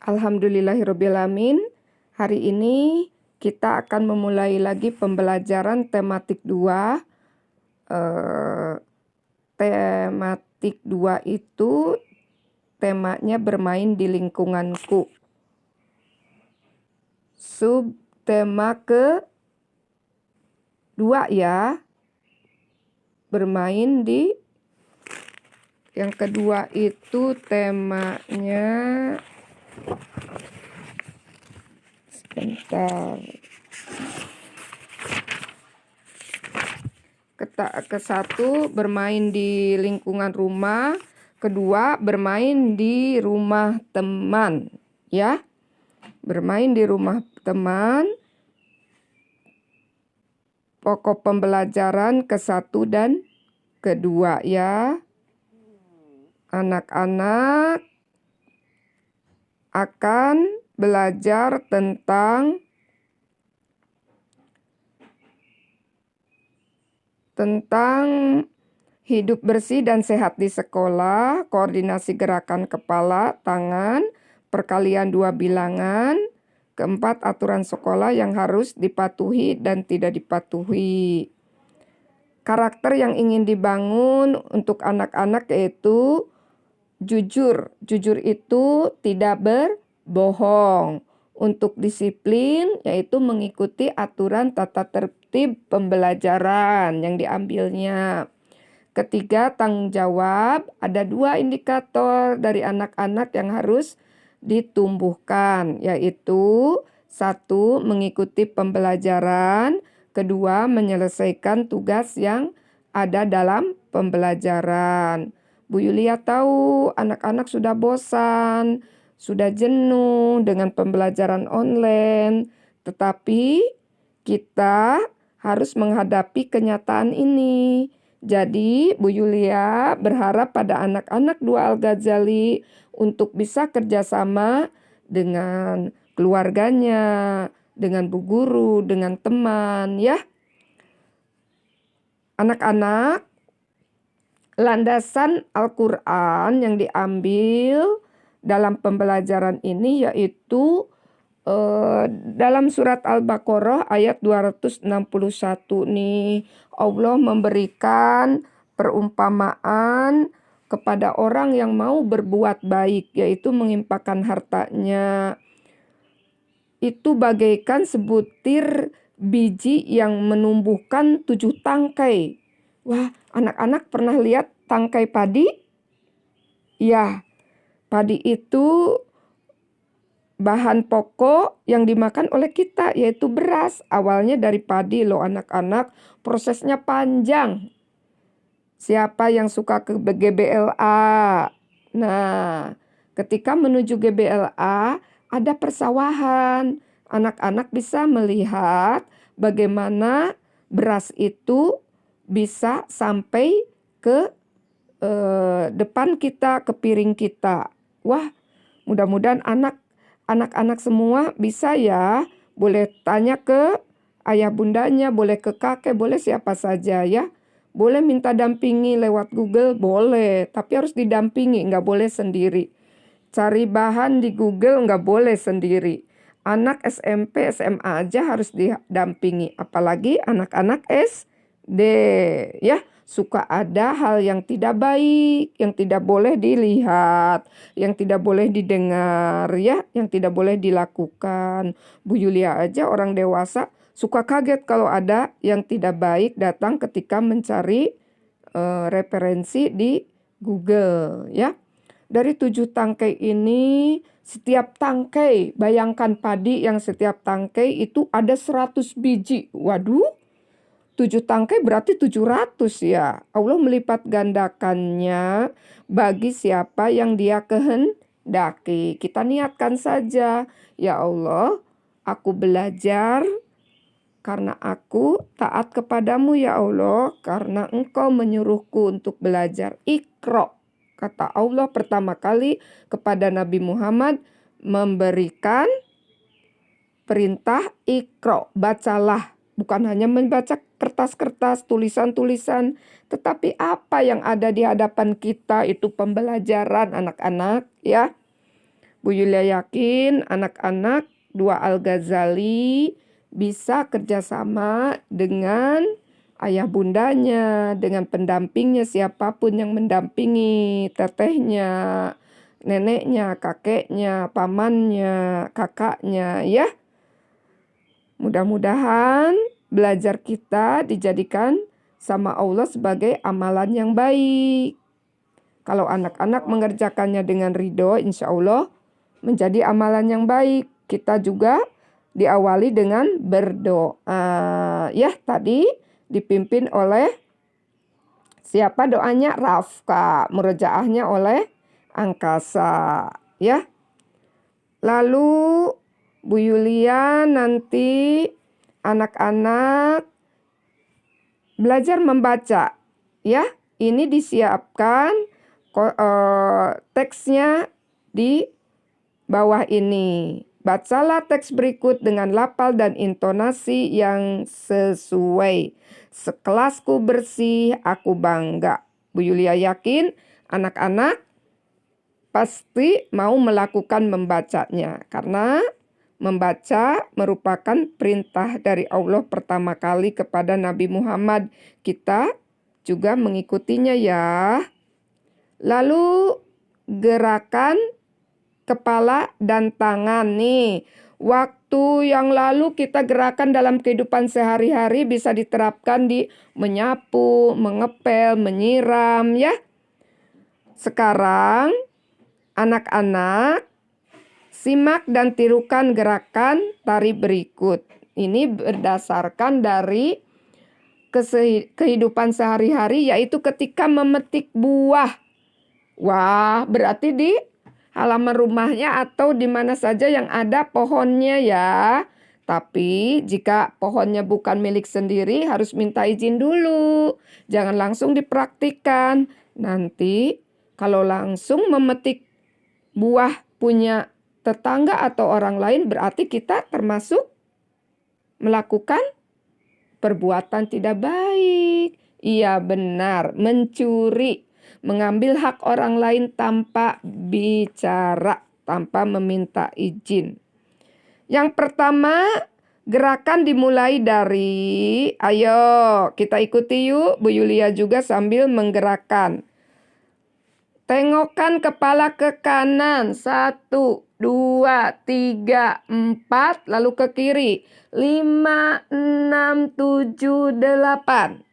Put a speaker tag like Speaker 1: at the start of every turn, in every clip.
Speaker 1: Alhamdulillahirrabbilalamin. Hari ini kita akan memulai lagi pembelajaran tematik 2. Tematik 2 itu temanya bermain di lingkunganku. Subtema ke-2 ya. Bermain di yang kedua itu temanya sebentar. Ke-1 bermain di lingkungan rumah, kedua bermain di rumah teman, ya. Bermain di rumah teman. Pokok pembelajaran ke-1 dan ke-2 ya. Anak-anak akan belajar tentang hidup bersih dan sehat di sekolah, koordinasi gerakan kepala, tangan, perkalian 2 bilangan, keempat aturan sekolah yang harus dipatuhi dan tidak dipatuhi. Karakter yang ingin dibangun untuk anak-anak yaitu jujur. Jujur itu tidak berbohong. Untuk disiplin yaitu mengikuti aturan tata tertib pembelajaran yang diambilnya. Ketiga, tanggung jawab. Ada 2 indikator dari anak-anak yang harus ditumbuhkan, yaitu 1. Mengikuti pembelajaran, kedua menyelesaikan tugas yang ada dalam pembelajaran. Bu Yulia tahu anak-anak sudah bosan, sudah jenuh dengan pembelajaran online, tetapi kita harus menghadapi kenyataan ini. Jadi Bu Yulia berharap pada anak-anak Dua Al-Ghazali untuk bisa kerjasama dengan keluarganya, dengan bu guru, dengan teman ya. Anak-anak, landasan Al-Quran yang diambil dalam pembelajaran ini yaitu dalam surat Al-Baqarah ayat 261 nih. Allah memberikan perumpamaan kepada orang yang mau berbuat baik, yaitu menginfakkan hartanya. Itu bagaikan sebutir biji yang menumbuhkan 7 tangkai. Wah, anak-anak pernah lihat tangkai padi? Ya, padi itu bahan pokok yang dimakan oleh kita, yaitu beras. Awalnya dari padi loh anak-anak, prosesnya panjang. Siapa yang suka ke GBLA? Nah, ketika menuju GBLA, ada persawahan. Anak-anak bisa melihat bagaimana beras itu bisa sampai ke depan kita, ke piring kita. Wah, mudah-mudahan anak-anak semua bisa ya. Boleh tanya ke ayah bundanya, boleh ke kakek, boleh siapa saja ya. Boleh minta dampingi lewat Google, boleh. Tapi harus didampingi, nggak boleh sendiri. Cari bahan di Google nggak boleh sendiri. Anak SMP, SMA aja harus didampingi. Apalagi anak-anak SD ya. Suka ada hal yang tidak baik, yang tidak boleh dilihat, yang tidak boleh didengar ya, yang tidak boleh dilakukan. Bu Yulia aja orang dewasa suka kaget kalau ada yang tidak baik datang ketika mencari referensi di Google ya. Dari 7 tangkai ini, setiap tangkai, bayangkan padi yang setiap tangkai itu ada 100 biji. Waduh, 7 tangkai berarti 700 ya. Allah melipat gandakannya bagi siapa yang dia kehendaki. Kita niatkan saja, ya Allah, aku belajar karena aku taat kepadamu ya Allah, karena engkau menyuruhku untuk belajar. Iqra. Kata Allah pertama kali kepada Nabi Muhammad memberikan perintah Iqra, bacalah. Bukan hanya membaca kertas-kertas, tulisan-tulisan, tetapi apa yang ada di hadapan kita itu pembelajaran anak-anak ya. Bu Yulia yakin anak-anak dua Al-Ghazali bisa kerjasama dengan ayah bundanya, dengan pendampingnya, siapapun yang mendampingi, tetehnya, neneknya, kakeknya, pamannya, kakaknya, ya. Mudah-mudahan belajar kita dijadikan sama Allah sebagai amalan yang baik. Kalau anak-anak mengerjakannya dengan ridho, insya Allah menjadi amalan yang baik. Kita juga diawali dengan berdoa. Ya, tadi dipimpin oleh siapa doanya? Rafka. Murojaahnya oleh Angkasa. Ya. Lalu Bu Yulia nanti anak-anak belajar membaca. Ya, ini disiapkan teksnya di bawah ini. Bacalah teks berikut dengan lafal dan intonasi yang sesuai. Sekelasku bersih, aku bangga. Bu Yulia yakin anak-anak pasti mau melakukan membacanya. Karena membaca merupakan perintah dari Allah pertama kali kepada Nabi Muhammad. Kita juga mengikutinya ya. Lalu gerakan kepala dan tangan nih. Waktu yang lalu kita gerakan dalam kehidupan sehari-hari bisa diterapkan di menyapu, mengepel, menyiram ya. Sekarang anak-anak simak dan tirukan gerakan tari berikut. Ini berdasarkan dari kehidupan sehari-hari yaitu ketika memetik buah. Wah, berarti di halaman rumahnya atau di mana saja yang ada pohonnya ya. Tapi jika pohonnya bukan milik sendiri harus minta izin dulu. Jangan langsung dipraktikkan. Nanti kalau langsung memetik buah punya tetangga atau orang lain berarti kita termasuk melakukan perbuatan tidak baik. Iya benar, mencuri. Mengambil hak orang lain tanpa bicara, tanpa meminta izin. Yang pertama, gerakan dimulai dari, ayo kita ikuti yuk, Bu Yulia juga sambil menggerakkan. Tengokkan kepala ke kanan, 1, 2, 3, 4, lalu ke kiri, 5, 6, 7, 8.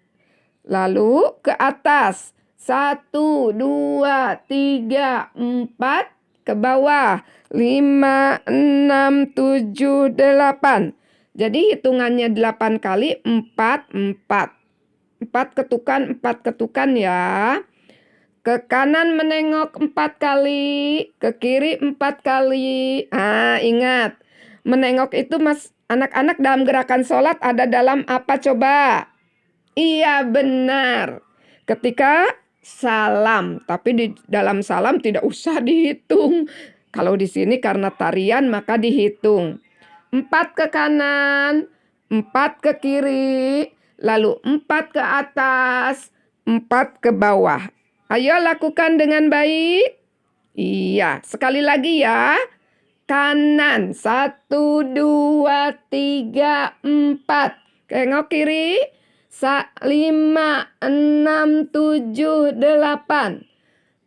Speaker 1: Lalu ke atas. 1, 2, 3, 4. Ke bawah. 5, 6, 7, 8. Jadi hitungannya 8 kali. 4, 4. 4 ketukan ya. Ke kanan menengok 4 kali. Ke kiri 4 kali. Ingat. Menengok itu anak-anak dalam gerakan sholat ada dalam apa coba? Iya benar. Ketika salam, tapi di dalam salam tidak usah dihitung. Kalau di sini karena tarian maka dihitung. 4 ke kanan, 4 ke kiri, lalu 4 ke atas, 4 ke bawah. Ayo lakukan dengan baik. Iya, sekali lagi ya. Kanan, 1, 2, 3, 4. Tengok kiri. 5, 6, 7, 8.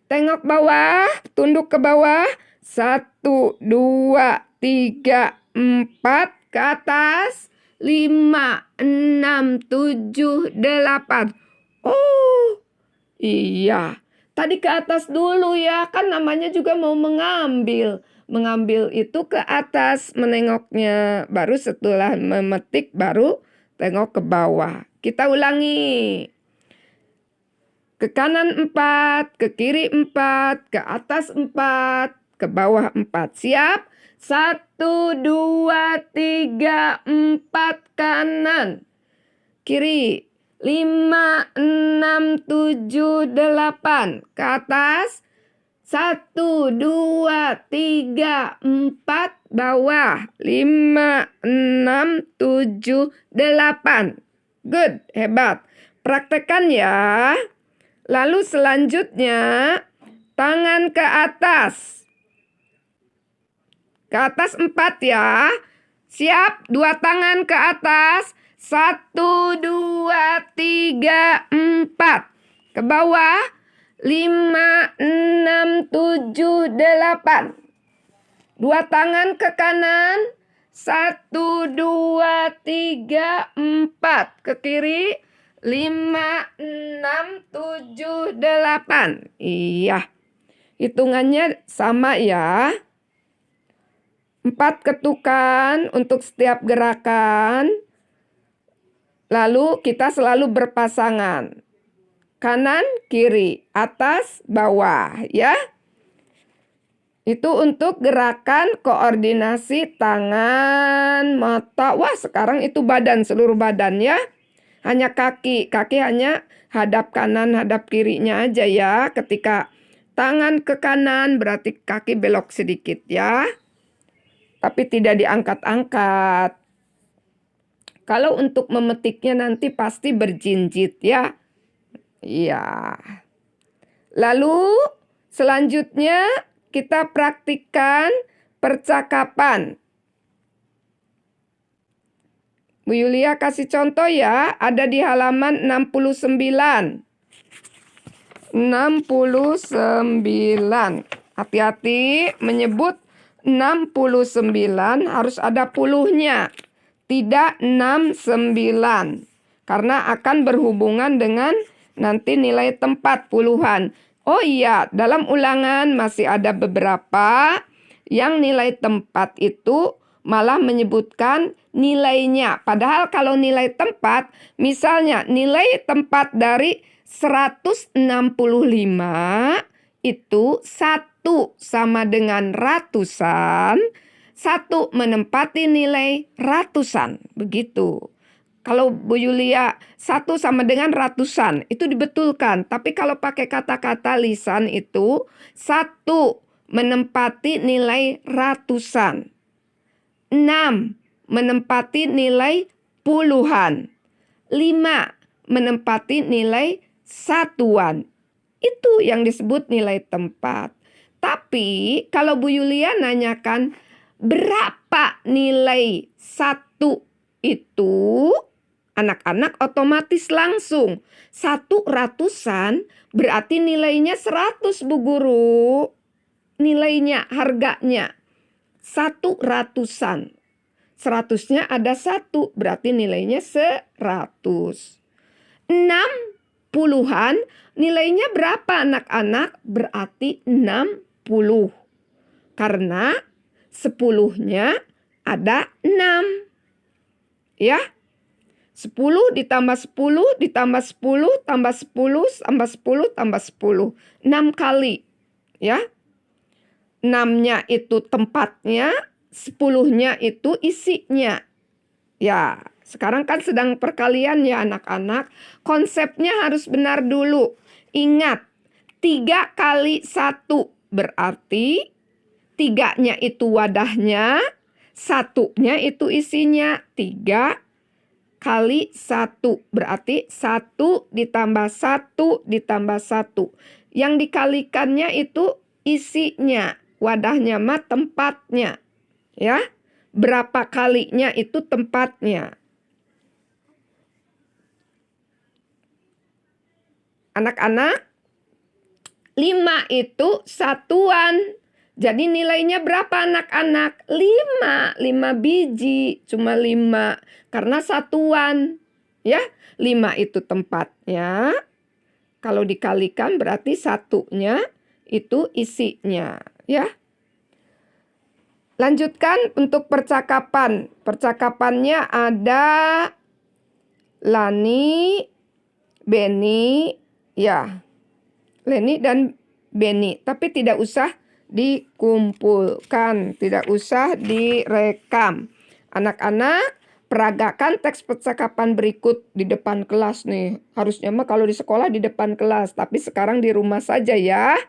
Speaker 1: Tengok bawah, tunduk ke bawah. 1, 2, 3, 4. Ke atas. 5, 6, 7, 8. Oh, iya. Tadi ke atas dulu ya, kan namanya juga mau mengambil. Mengambil itu ke atas, menengoknya. Baru setelah memetik, baru tengok ke bawah. Kita ulangi. Ke kanan 4, ke kiri 4, ke atas 4, ke bawah 4. Siap? 1, 2, 3, 4 kanan. Kiri. 5, 6, 7, 8. Ke atas. 1, 2, 3, 4. Bawah. 5, 6, 7, 8. Good, hebat. Praktekkan ya. Lalu selanjutnya, tangan ke atas. Ke atas 4 ya. Siap, 2 tangan ke atas. 1, 2, 3, 4. Ke bawah. 5, 6, 7, 8. 2 tangan ke kanan. 1, 2, 3, 4. Ke kiri. 5, 6, 7, 8. Iya. Hitungannya sama ya. 4 ketukan untuk setiap gerakan. Lalu kita selalu berpasangan. Kanan, kiri, atas, bawah ya. Itu untuk gerakan koordinasi tangan, mata. Wah, sekarang itu badan, seluruh badan ya. Hanya kaki. Kaki hanya hadap kanan, hadap kirinya aja ya. Ketika tangan ke kanan berarti kaki belok sedikit ya. Tapi tidak diangkat-angkat. Kalau untuk memetiknya nanti pasti berjinjit ya. Iya. Lalu selanjutnya kita praktikkan percakapan. Bu Yulia kasih contoh ya. Ada di halaman 69. 69. Hati-hati menyebut 69 harus ada puluhnya. Tidak 69. Karena akan berhubungan dengan nanti nilai tempat puluhan. Oh iya, dalam ulangan masih ada beberapa yang nilai tempat itu malah menyebutkan nilainya. Padahal kalau nilai tempat, misalnya nilai tempat dari 165 itu 1 sama dengan ratusan, 1 menempati nilai ratusan. Begitu. Kalau Bu Yulia 1 sama dengan ratusan, itu dibetulkan. Tapi kalau pakai kata-kata lisan itu 1 menempati nilai ratusan. 6 menempati nilai puluhan. 5 menempati nilai satuan. Itu yang disebut nilai tempat. Tapi kalau Bu Yulia nanyakan berapa nilai 1 itu, anak-anak otomatis langsung 1 ratusan berarti nilainya 100 Bu Guru. Nilainya, harganya 1 ratusan. 100-nya ada 1 berarti nilainya 100. 6 puluhan nilainya berapa anak-anak? Berarti 60. Karena 10-nya ada 6. Ya. 10 ditambah 10 ditambah 10 tambah 10 tambah 10 tambah 10. 6 kali. Ya. 6-nya itu tempatnya, 10-nya itu isinya. Ya, sekarang kan sedang perkalian ya anak-anak. Konsepnya harus benar dulu. Ingat, 3 kali 1 berarti 3-nya itu wadahnya, 1-nya itu isinya. 3 kali 1 berarti 1 ditambah 1 ditambah 1. Yang dikalikannya itu isinya. Wadahnya mah tempatnya. Ya. Berapa kalinya itu tempatnya. Anak-anak, 5 itu satuan. Jadi nilainya berapa anak-anak? 5. 5 biji. Cuma 5. Karena satuan. Ya. 5 itu tempatnya. Kalau dikalikan berarti 1-nya itu isinya. Ya. Lanjutkan untuk percakapan. Percakapannya ada Lani, Beni, ya. Leni dan Beni. Tapi tidak usah dikumpulkan. Tidak usah direkam. Anak-anak, peragakan teks percakapan berikut di depan kelas nih. Harusnya mah kalau di sekolah di depan kelas. Tapi sekarang di rumah saja ya.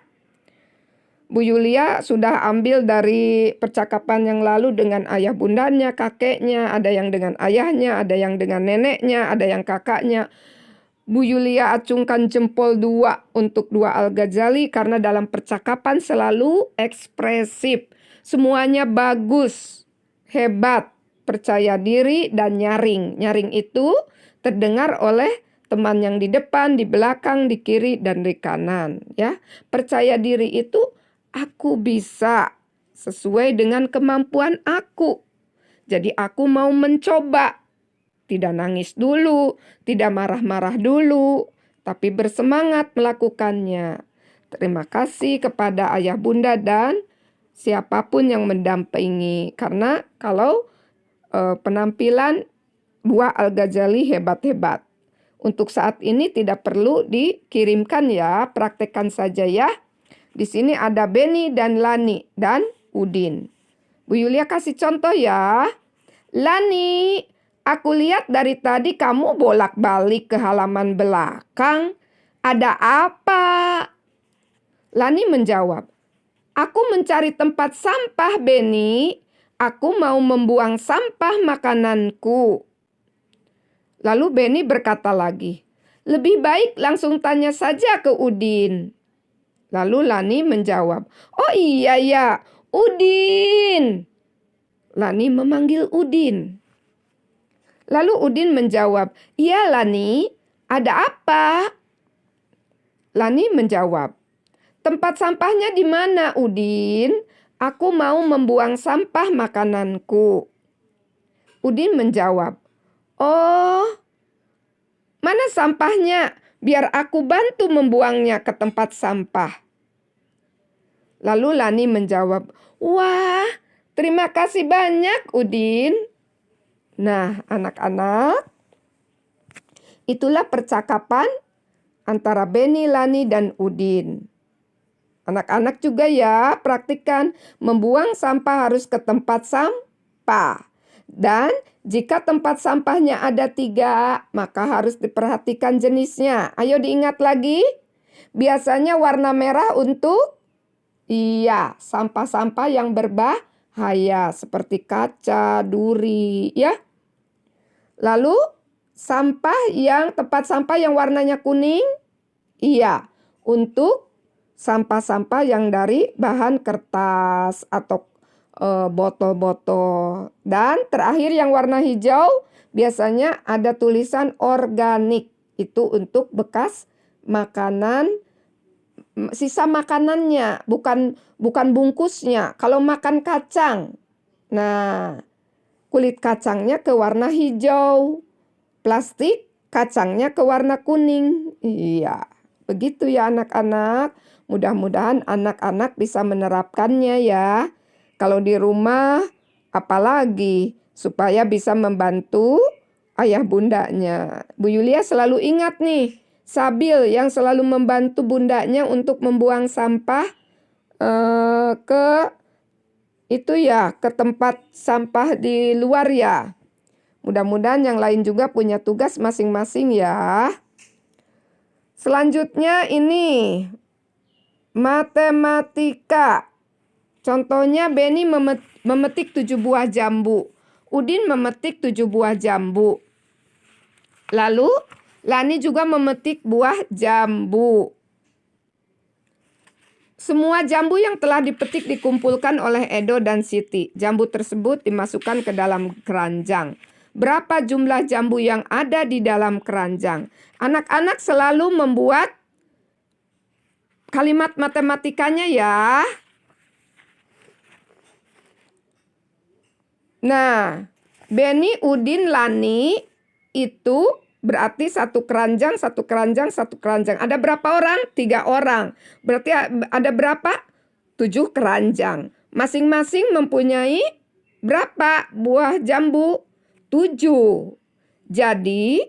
Speaker 1: Bu Yulia sudah ambil dari percakapan yang lalu dengan ayah bundanya, kakeknya, ada yang dengan ayahnya, ada yang dengan neneknya, ada yang kakaknya. Bu Yulia acungkan jempol 2 untuk 2 Al-Ghazali karena dalam percakapan selalu ekspresif. Semuanya bagus, hebat, percaya diri, dan nyaring. Nyaring itu terdengar oleh teman yang di depan, di belakang, di kiri, dan di kanan. Ya, percaya diri itu aku bisa sesuai dengan kemampuan aku. Jadi aku mau mencoba. Tidak nangis dulu, tidak marah-marah dulu, tapi bersemangat melakukannya. Terima kasih kepada ayah bunda dan siapapun yang mendampingi. Karena kalau penampilan buah Al-Ghazali hebat-hebat. Untuk saat ini tidak perlu dikirimkan ya, praktekkan saja ya. Di sini ada Beni dan Lani dan Udin. Bu Yulia kasih contoh ya. Lani, aku lihat dari tadi kamu bolak-balik ke halaman belakang. Ada apa? Lani menjawab, aku mencari tempat sampah, Beni. Aku mau membuang sampah makananku. Lalu Beni berkata lagi, lebih baik langsung tanya saja ke Udin. Lalu Lani menjawab, oh iya ya, Udin. Lani memanggil Udin. Lalu Udin menjawab, iya Lani, ada apa? Lani menjawab, tempat sampahnya di mana Udin? Aku mau membuang sampah makananku. Udin menjawab, oh, mana sampahnya? Biar aku bantu membuangnya ke tempat sampah. Lalu Lani menjawab, wah, terima kasih banyak Udin. Nah, anak-anak, itulah percakapan antara Beni, Lani, dan Udin. Anak-anak juga ya, praktikkan membuang sampah harus ke tempat sampah. Dan jika tempat sampahnya ada 3, maka harus diperhatikan jenisnya. Ayo diingat lagi. Biasanya warna merah untuk sampah-sampah yang berbahaya seperti kaca, duri, ya. Lalu tempat sampah yang warnanya kuning, untuk sampah-sampah yang dari bahan kertas atau botol-botol. Dan terakhir yang warna hijau biasanya ada tulisan organik. Itu untuk bekas makanan, sisa makanannya, bukan bungkusnya. Kalau makan kacang, nah kulit kacangnya ke warna hijau, plastik kacangnya ke warna kuning. Iya, begitu ya anak-anak. Mudah-mudahan anak-anak bisa menerapkannya ya. Kalau di rumah, apalagi supaya bisa membantu ayah bundanya. Bu Yulia selalu ingat nih, Sabil yang selalu membantu bundanya untuk membuang sampah ke tempat sampah di luar ya. Mudah-mudahan yang lain juga punya tugas masing-masing ya. Selanjutnya ini matematika. Contohnya Beni memetik 7 buah jambu. Udin memetik 7 buah jambu. Lalu Lani juga memetik buah jambu. Semua jambu yang telah dipetik dikumpulkan oleh Edo dan Siti. Jambu tersebut dimasukkan ke dalam keranjang. Berapa jumlah jambu yang ada di dalam keranjang? Anak-anak selalu membuat kalimat matematikanya ya. Nah, Beni, Udin, Lani itu berarti satu keranjang. Ada berapa orang? 3 orang. Berarti ada berapa? 7 keranjang. Masing-masing mempunyai berapa buah jambu? 7. Jadi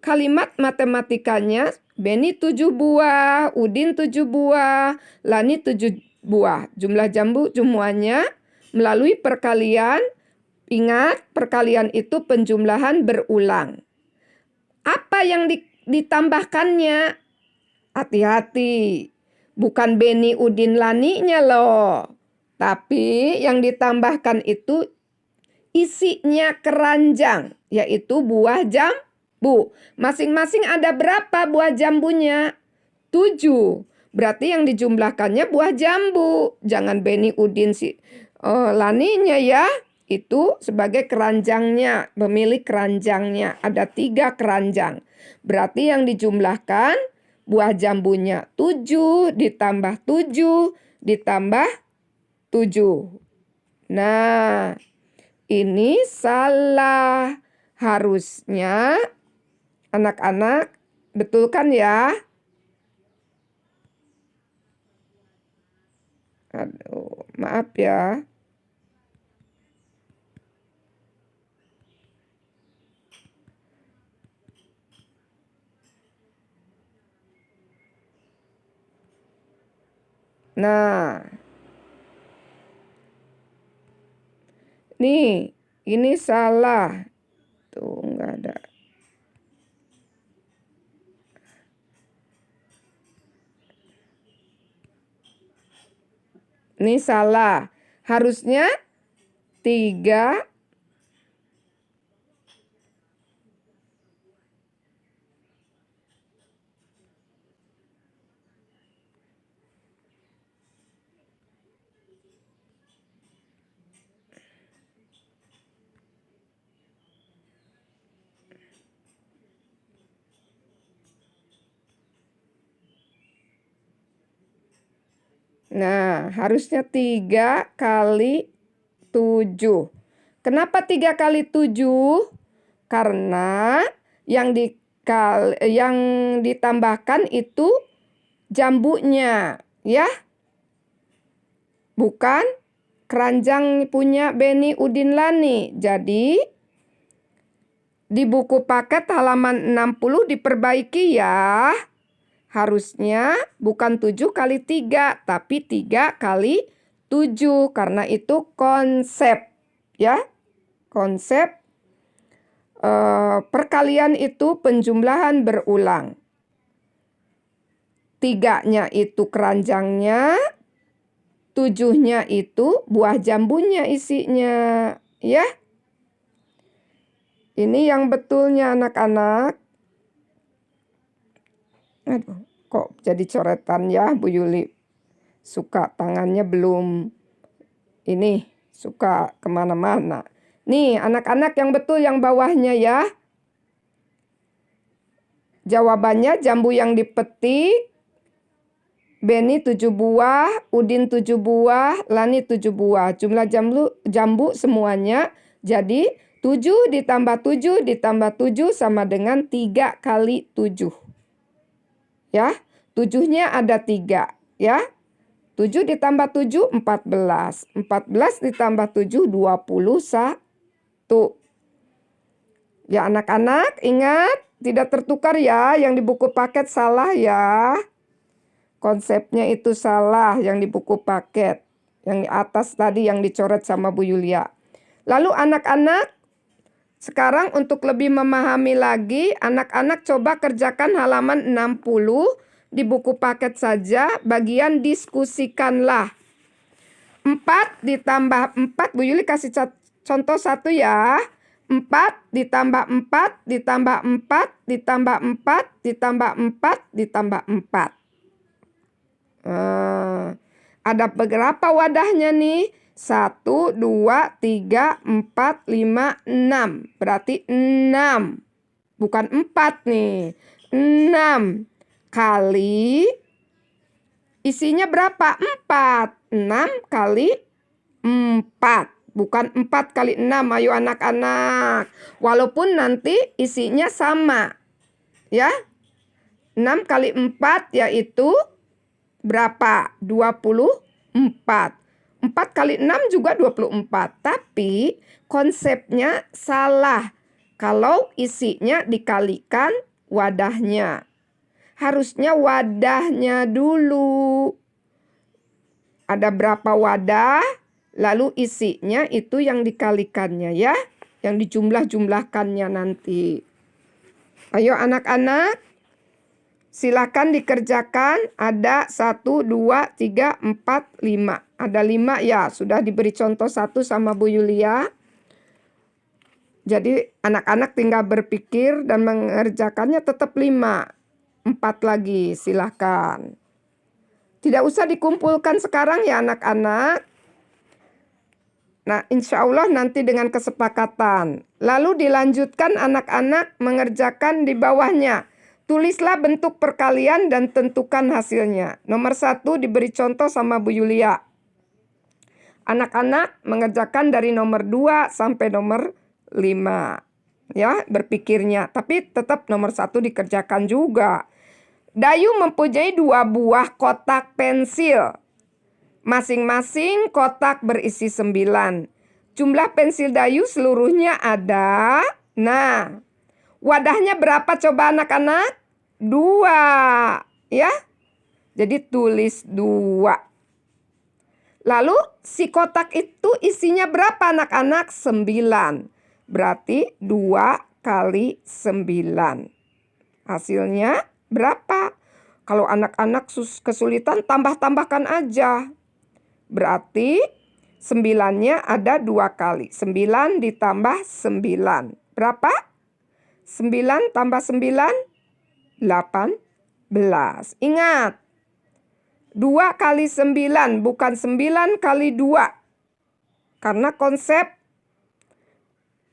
Speaker 1: kalimat matematikanya Beni 7 buah, Udin 7 buah, Lani 7 buah. Jumlah jambu semuanya melalui perkalian. Ingat, perkalian itu penjumlahan berulang. Apa yang ditambahkannya? Hati-hati. Bukan Beni, Udin, Laninya loh. Tapi yang ditambahkan itu isinya keranjang, yaitu buah jambu. Masing-masing ada berapa buah jambunya? 7. Berarti yang dijumlahkannya buah jambu. Jangan Beni Udin Laninya ya. Itu sebagai keranjangnya, pemilik keranjangnya. Ada 3 keranjang. Berarti yang dijumlahkan buah jambunya 7 ditambah 7 ditambah 7. Nah, ini salah. Harusnya anak-anak betulkan ya. Aduh, maaf ya. Nah, nih, ini salah. Tuh, enggak ada. Ini salah. Harusnya 3. Nah, harusnya 3 kali 7. Kenapa 3 kali 7? Karena yang ditambahkan itu jambunya, ya. Bukan keranjang punya Beni Udin Lani. Jadi, di buku paket halaman 60 diperbaiki ya. Harusnya bukan 7 kali 3, tapi 3 kali 7. Karena itu konsep, ya. Konsep perkalian itu penjumlahan berulang. 3-nya itu keranjangnya, 7-nya itu buah jambunya isinya, ya. Ini yang betulnya anak-anak. Aduh, kok jadi coretan ya Bu Yuli. Suka tangannya belum ini, suka kemana-mana. Nih anak-anak yang betul yang bawahnya ya. Jawabannya jambu yang dipetik. Beni 7 buah, Udin 7 buah, Lani 7 buah. Jumlah jambu semuanya jadi 7 ditambah 7 ditambah 7 sama dengan 3 kali 7. Ya, 7-nya ada 3, ya. 7 ditambah 7, 14. 14 ditambah 7, 21. Ya anak-anak, ingat, tidak tertukar ya. Yang di buku paket salah ya. Konsepnya itu salah yang di buku paket. Yang di atas tadi yang dicoret sama Bu Yulia. Lalu anak-anak, sekarang untuk lebih memahami lagi, anak-anak coba kerjakan halaman 60 di buku paket saja, bagian diskusikanlah. 4 ditambah 4, Bu Yuli kasih contoh 1 ya. 4 ditambah 4 ditambah 4 ditambah 4 ditambah 4 ditambah 4. Ada beberapa wadahnya nih. 1, 2, 3, 4, 5, 6. Berarti 6. Bukan 4 nih. 6 kali isinya berapa? 4. 6 kali 4. Bukan 4 kali 6. Ayo anak-anak. Walaupun nanti isinya sama. Ya. 6 kali 4 yaitu berapa? 24. 4 kali 6 juga 24. Tapi konsepnya salah. Kalau isinya dikalikan wadahnya. Harusnya wadahnya dulu. Ada berapa wadah? Lalu isinya itu yang dikalikannya ya. Yang dijumlah-jumlahkannya nanti. Ayo anak-anak. Silakan dikerjakan. Ada 1, 2, 3, 4, 5. Ada 5 ya. Sudah diberi contoh 1 sama Bu Yulia. Jadi anak-anak tinggal berpikir dan mengerjakannya tetap 5. 4 lagi silakan. Tidak usah dikumpulkan sekarang ya anak-anak. Nah, insya Allah nanti dengan kesepakatan. Lalu dilanjutkan anak-anak mengerjakan di bawahnya. Tulislah bentuk perkalian dan tentukan hasilnya. Nomor 1 diberi contoh sama Bu Yulia. Anak-anak mengerjakan dari nomor 2 sampai nomor 5. Ya, berpikirnya. Tapi tetap nomor 1 dikerjakan juga. Dayu mempunyai 2 buah kotak pensil. Masing-masing kotak berisi 9. Jumlah pensil Dayu seluruhnya ada. Nah, wadahnya berapa coba anak-anak? 2. Ya. Jadi tulis 2. Lalu si kotak itu isinya berapa anak-anak? 9. Berarti 2 kali 9. Hasilnya berapa? Kalau anak-anak kesulitan tambah-tambahkan aja. Berarti 9-nya ada 2 kali. 9 ditambah 9. Berapa? 9 tambah 9? 18. Ingat. 2 kali 9 bukan 9 kali 2. Karena konsep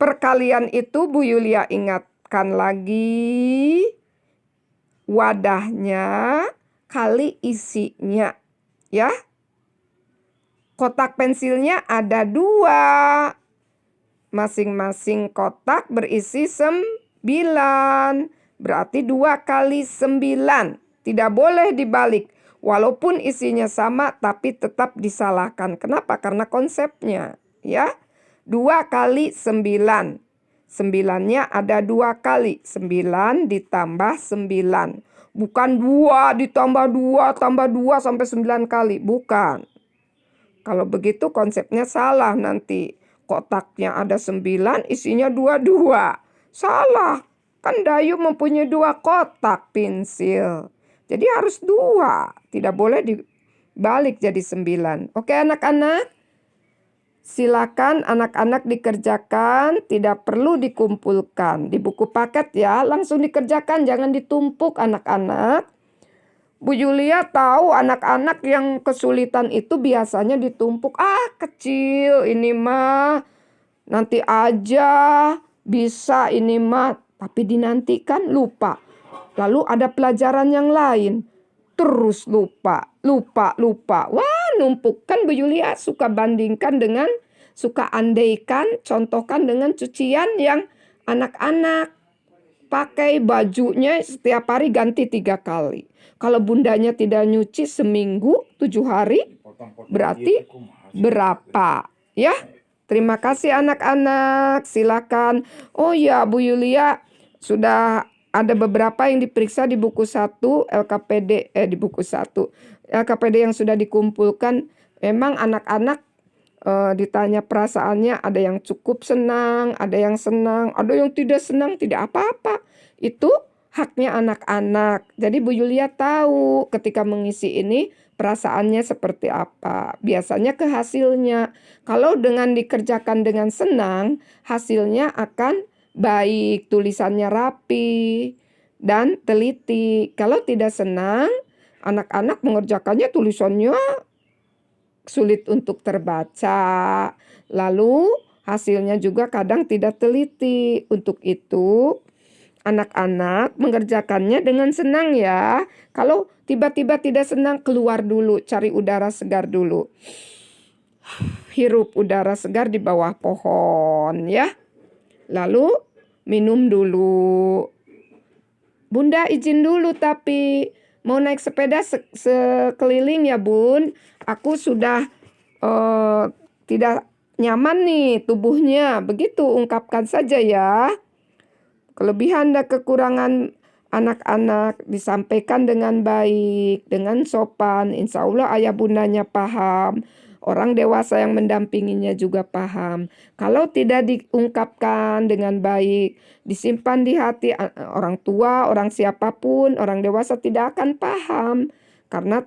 Speaker 1: perkalian itu Bu Yulia ingatkan lagi. Wadahnya kali isinya. Ya. Kotak pensilnya ada 2. Masing-masing kotak berisi 9. Berarti 2 kali 9. Tidak boleh dibalik. Walaupun isinya sama tapi tetap disalahkan. Kenapa? Karena konsepnya. Ya. 2 kali 9. 9-nya ada 2 kali. 9 ditambah 9. Bukan 2 ditambah 2 tambah 2 sampai 9 kali. Bukan. Kalau begitu konsepnya salah nanti. Kotaknya ada 9, isinya 2. Salah. Kan Dayu mempunyai 2 kotak pensil. Jadi harus 2. Tidak boleh dibalik jadi 9. Oke anak-anak? Silakan anak-anak dikerjakan. Tidak perlu dikumpulkan. Di buku paket ya. Langsung dikerjakan. Jangan ditumpuk anak-anak. Bu Yulia tahu anak-anak yang kesulitan itu biasanya ditumpuk. Kecil ini mah. Nanti aja bisa ini mah. Tapi dinantikan lupa. Lalu ada pelajaran yang lain. Terus lupa. Wah numpuk. Kan Bu Yulia suka bandingkan dengan, suka andaikan, contohkan dengan cucian yang anak-anak pakai bajunya setiap hari ganti 3 kali. Kalau bundanya tidak nyuci seminggu 7 hari, berarti berapa? Ya, terima kasih anak-anak. Silakan. Oh ya, Bu Yulia sudah ada beberapa yang diperiksa di buku 1 LKPD di buku 1 LKPD yang sudah dikumpulkan. Memang anak-anak ditanya perasaannya, ada yang cukup senang, ada yang senang, ada yang tidak senang, tidak apa-apa. Itu haknya anak-anak. Jadi Bu Yulia tahu ketika mengisi ini perasaannya seperti apa. Biasanya ke hasilnya. Kalau dengan dikerjakan dengan senang, hasilnya akan baik, tulisannya rapi dan teliti. Kalau tidak senang, anak-anak mengerjakannya tulisannya sulit untuk terbaca. Lalu hasilnya juga kadang tidak teliti. Untuk itu anak-anak mengerjakannya dengan senang ya. Kalau tiba-tiba tidak senang, keluar dulu, cari udara segar dulu. Hirup udara segar di bawah pohon ya. Lalu minum dulu. Bunda izin dulu tapi mau naik sepeda sekeliling ya Bun. Aku sudah tidak nyaman nih tubuhnya. Begitu ungkapkan saja ya. Kelebihan dan kekurangan anak-anak disampaikan dengan baik, dengan sopan. Insya Allah ayah bundanya paham. Orang dewasa yang mendampinginya juga paham. Kalau tidak diungkapkan dengan baik, disimpan di hati orang tua, orang siapapun, orang dewasa tidak akan paham. Karena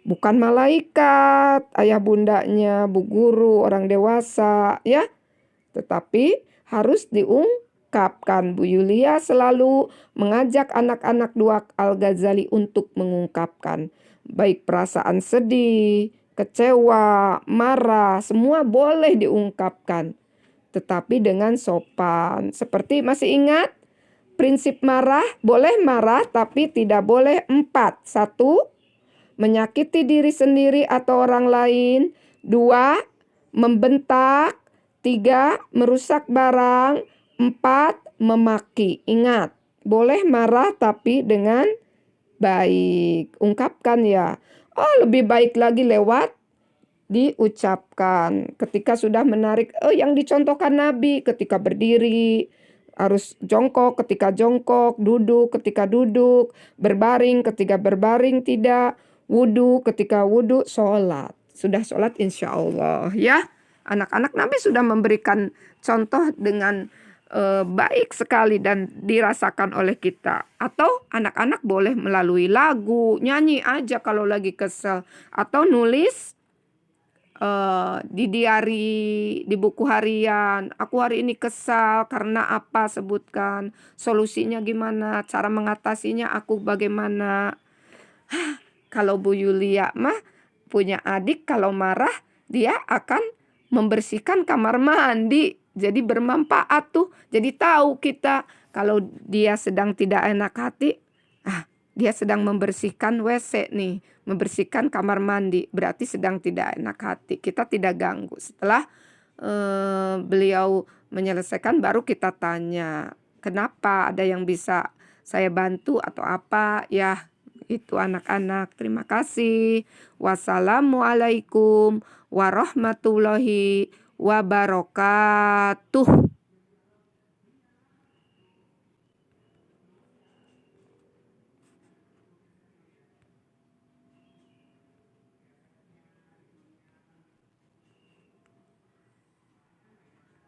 Speaker 1: bukan malaikat, ayah bundanya, bu guru, orang dewasa, ya. Tetapi harus diungkapkan. Bu Yulia selalu mengajak anak-anak Dua Al-Ghazali untuk mengungkapkan. baik perasaan sedih, kecewa, marah, semua boleh diungkapkan, tetapi dengan sopan. Seperti masih ingat prinsip marah? Boleh marah tapi tidak boleh 4. 1, menyakiti diri sendiri atau orang lain. 2, membentak. 3, merusak barang. 4, memaki. Ingat, boleh marah tapi dengan baik. Ungkapkan ya. Oh, lebih baik lagi lewat diucapkan. Ketika sudah menarik, yang dicontohkan Nabi ketika berdiri, harus jongkok ketika jongkok, duduk ketika duduk, berbaring ketika berbaring tidak, wudhu ketika wudhu, sholat. Sudah sholat insya Allah ya. Anak-anak Nabi sudah memberikan contoh dengan baik sekali dan dirasakan oleh kita. Atau anak-anak boleh melalui lagu, nyanyi aja kalau lagi kesel. Atau nulis di diari, di buku harian. Aku hari ini kesal karena apa, sebutkan. Solusinya gimana, cara mengatasinya aku bagaimana. Kalau Bu Yulia mah punya adik, kalau marah dia akan membersihkan kamar mandi. Jadi bermanfaat tuh. Jadi tahu kita kalau dia sedang tidak enak hati, dia sedang membersihkan WC nih, membersihkan kamar mandi, berarti sedang tidak enak hati. Kita tidak ganggu. Setelah beliau menyelesaikan, baru kita tanya, kenapa, ada yang bisa saya bantu atau apa ya. Itu anak-anak. Terima kasih. Wassalamualaikum warahmatullahi wabarakatuh.